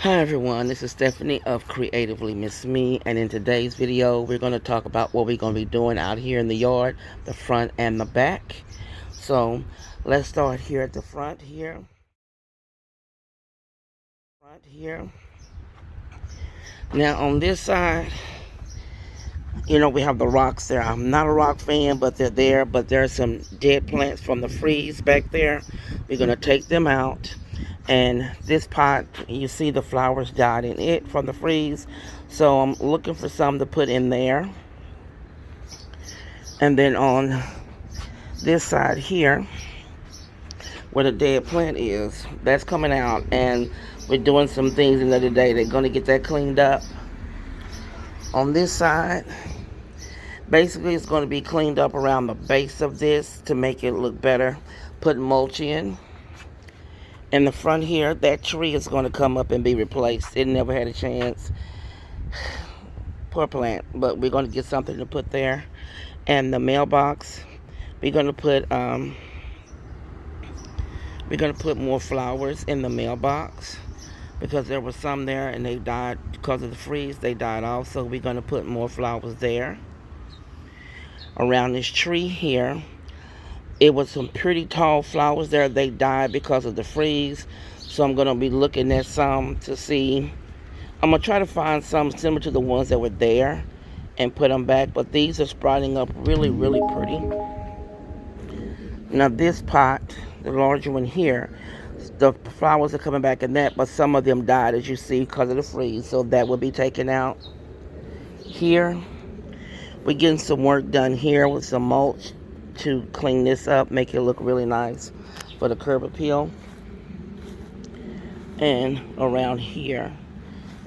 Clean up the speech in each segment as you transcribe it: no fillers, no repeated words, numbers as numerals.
Hi everyone, this is Stephanie of CreativelyMsMe, and in today's video we're going to talk about what we're going to be doing out here in the yard, the front and the back. So let's start here at the front here. Now on this side, we have the rocks there. I'm not a rock fan, but they're there. But there's some dead plants from the freeze back there. We're going to take them out. And this pot, you see the flowers died in it from the freeze. So I'm looking for some to put in there. And then on this side here, where the dead plant is, that's coming out. And we're doing some things another day. They're going to get that cleaned up. On this side, basically it's going to be cleaned up around the base of this to make it look better. Put mulch in. In the front here, that tree is going to come up and be replaced. It never had a chance. Poor plant, but we're going to get something to put there. And the mailbox, we're going to put more flowers in the mailbox because there were some there and they died because of the freeze. They died off, so we're going to put more flowers there. Around this tree here, it was some pretty tall flowers there. They died because of the freeze. So I'm going to be looking at some to see. I'm going to try to find some similar to the ones that were there and put them back. But these are sprouting up really, really pretty. Now this pot, the larger one here, the flowers are coming back in that. But some of them died, as you see, because of the freeze. So that will be taken out. Here, we're getting some work done here with some mulch to clean this up, make it look really nice for the curb appeal. And around here,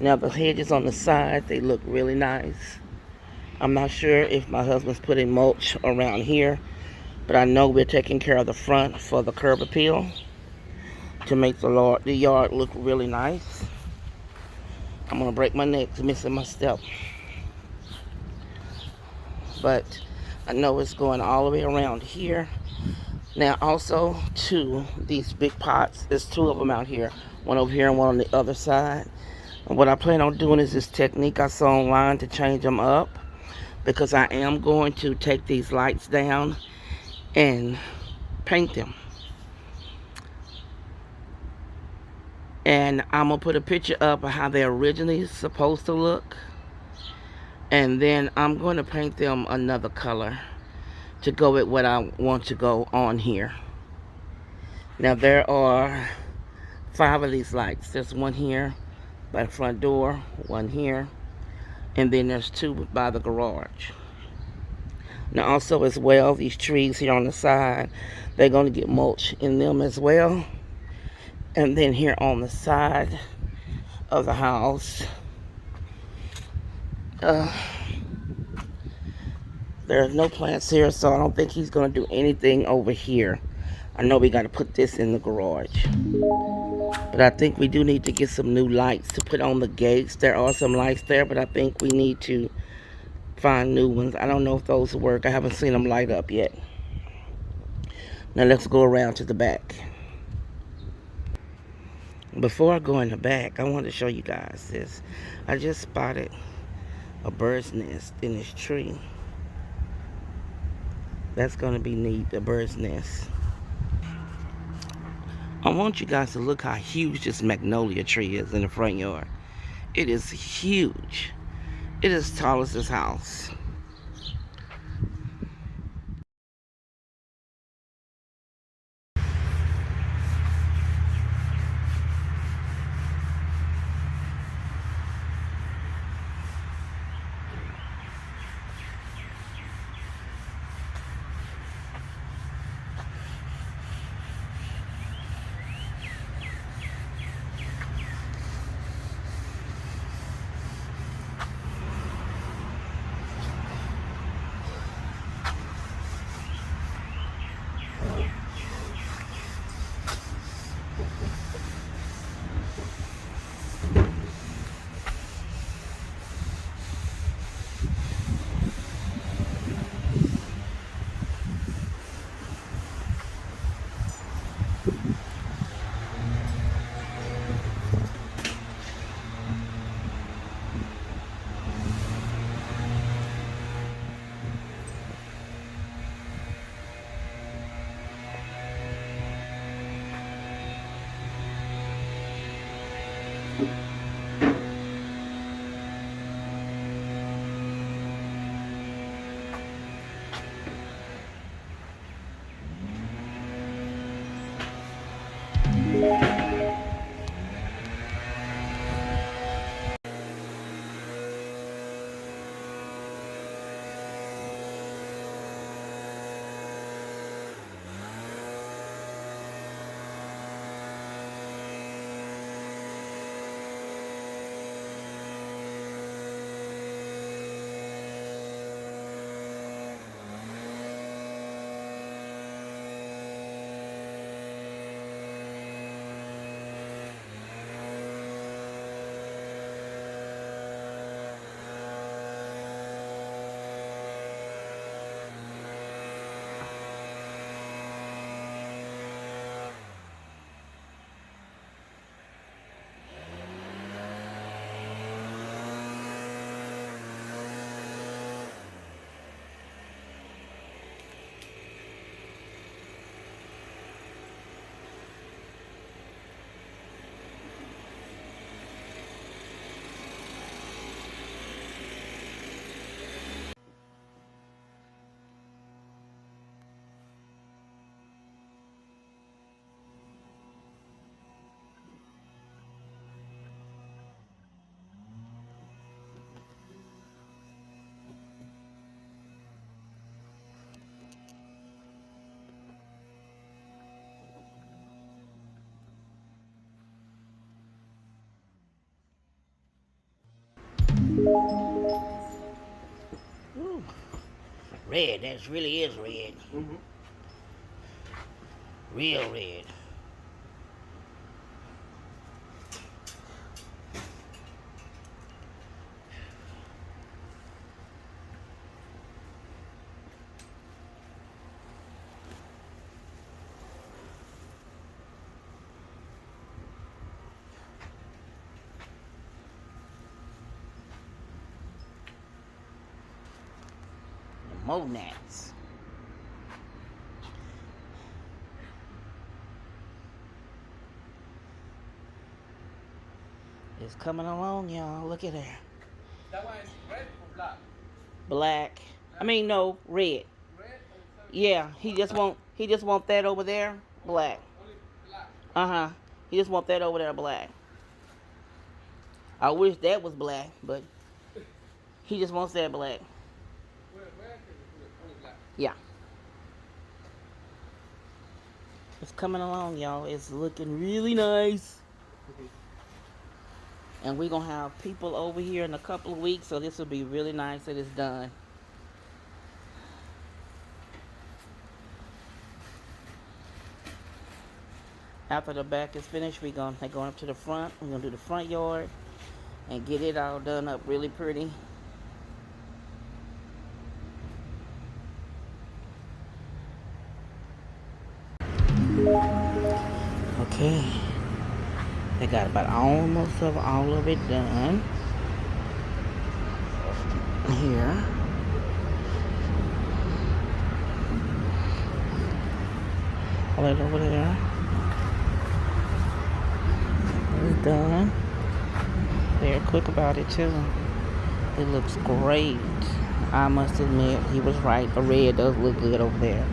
now the hedges on the side, they look really nice. I'm not sure if my husband's putting mulch around here, but I know we're taking care of the front for the curb appeal to make the yard look really nice. I'm gonna break my neck missing my step, but I know it's going all the way around here. Now also, these big pots, there's two of them out here, one over here and one on the other side. And what I plan on doing is this technique I saw online to change them up, because I am going to take these lights down and paint them. And I'm going to put a picture up of how they're originally supposed to look. And then I'm going to paint them another color to go with what I want to go on here. Now there are 5 of these lights. There's one here by the front door, one here, and then there's 2 by the garage. Now also as well, these trees here on the side, they're going to get mulch in them as well. And then here on the side of the house, there's no plants here, so I don't think he's going to do anything over here. I know we got to put this in the garage. But I think we do need to get some new lights to put on the gates. There are some lights there, but I think we need to find new ones. I don't know if those work. I haven't seen them light up yet. Now let's go around to the back. Before I go in the back, I want to show you guys this. I just spotted a bird's nest in this tree. That's going to be neat, the bird's nest. I want you guys to look how huge this magnolia tree is in the front yard. It is huge. It is as tall as this house. Ooh, red, that really is red. Real red. The Monats. It's coming along, y'all. Look at there. That one is red or black? Black. I mean, no, red. Red or Yeah, he just want that over there, black. only black? Uh-huh. He just want that over there, black. I wish that was black, but he just wants that black. Where can you put it? Only black. Yeah. It's coming along, y'all. It's looking really nice. And we're going to have people over here in a couple of weeks, so this will be really nice that it's done. After the back is finished, they're going up to the front. We're going to do the front yard and get it all done up really pretty. Okay. They got about almost all of it done. Here. All that over there. It's done. They're quick about it too. It looks great. I must admit, he was right. The red does look good over there.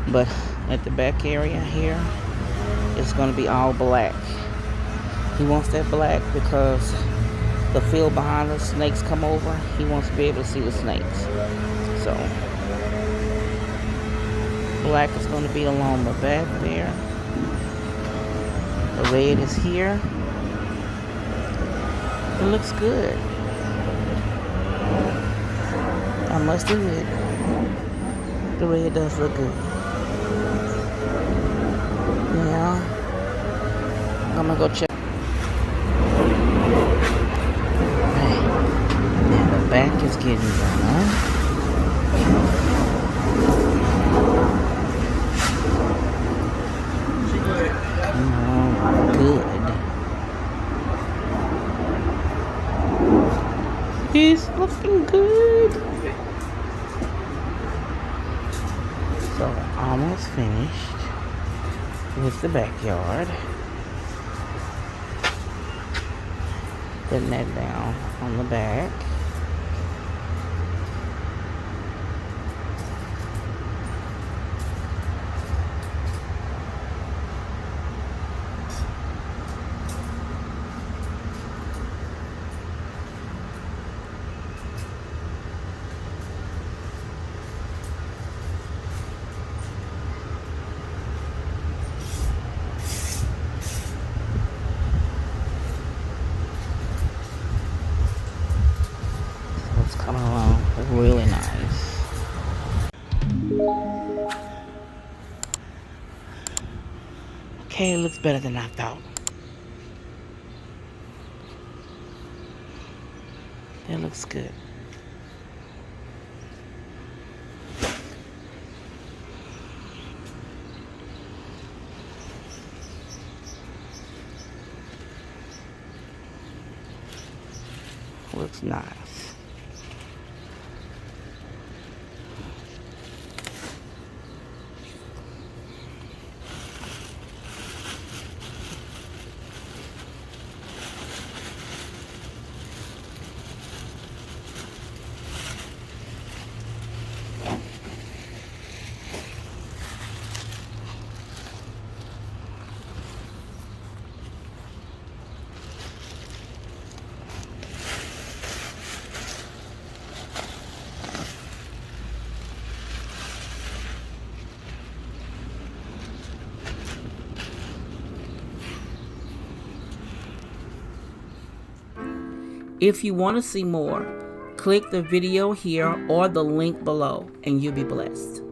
But at the back area here, it's going to be all black. He wants that black because the field behind the snakes come over. He wants to be able to see the snakes. So, black is going to be along the back there. The red is here. It looks good. I must admit, the red does look good. Yeah. I'm going to go check. Back is getting done. Oh, good. He's looking good. So we're almost finished with the backyard. putting that down on the back. So it's coming along really nice. Okay, it looks better than I thought. That looks good. Looks nice. If you want to see more, click the video here or the link below and you'll be blessed.